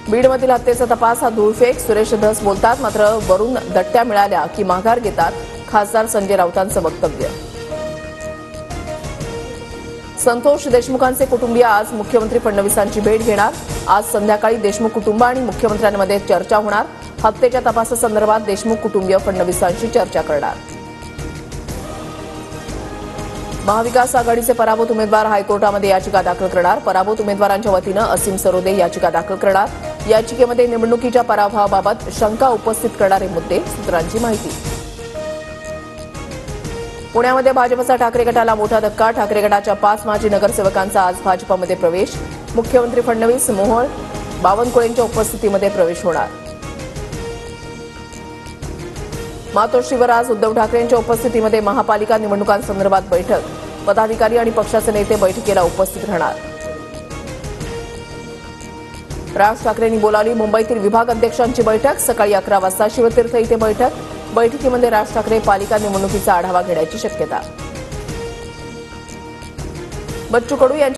बीडमधील हत्येचा तपास हा धूळफेक, सुरेश धस बोलतात. मात्र वरून दट्ट्या मिळाल्या की माघार घेतात खासदार संजय राऊतांचं वक्तव्य. संतोष देशमुखांचे कुटुंबीय आज मुख्यमंत्री फडणवीसांची भेट घेणार. आज संध्याकाळी देशमुख कुटुंब आणि मुख्यमंत्र्यांमध्ये चर्चा होणार. हत्येच्या तपासासंदर्भात देशमुख कुटुंबीय फडणवीसांशी चर्चा करणार. महाविकास आघाडीचे पराभूत उमेदवार हायकोर्टामध्ये याचिका दाखल करणार. पराभूत उमेदवारांच्या वतीनं असीम सरोदे याचिका दाखल करणार. याचिकेमध्ये निवडणुकीच्या पराभवाबाबत शंका उपस्थित करणारे मुद्दे, सूत्रांची माहिती. पुण्यामध्ये भाजपचा ठाकरे गटाला मोठा धक्का. ठाकरे गटाच्या 5 माजी नगरसेवकांचा आज भाजपमध्ये प्रवेश. मुख्यमंत्री फडणवीस, मोहोळ, बावनकुळेंच्या उपस्थितीमध्ये प्रवेश होणार. मातोश्रीवर आज उद्धव ठाकरेंच्या उपस्थितीमध्ये महापालिका निवडणुकांसंदर्भात बैठक. पदाधिकारी आणि पक्षाचे नेते बैठकीला उपस्थित राहणार. राज ठाकरेंनी बोलावली मुंबईतील विभाग अध्यक्षांची बैठक. सकाळी 11 वाजता शिवतीर्थ इथे बैठक. बैठकीमध्ये राज ठाकरे पालिका निवडणुकीचा आढावा घेण्याची शक्यता. बच्चू कडू यांची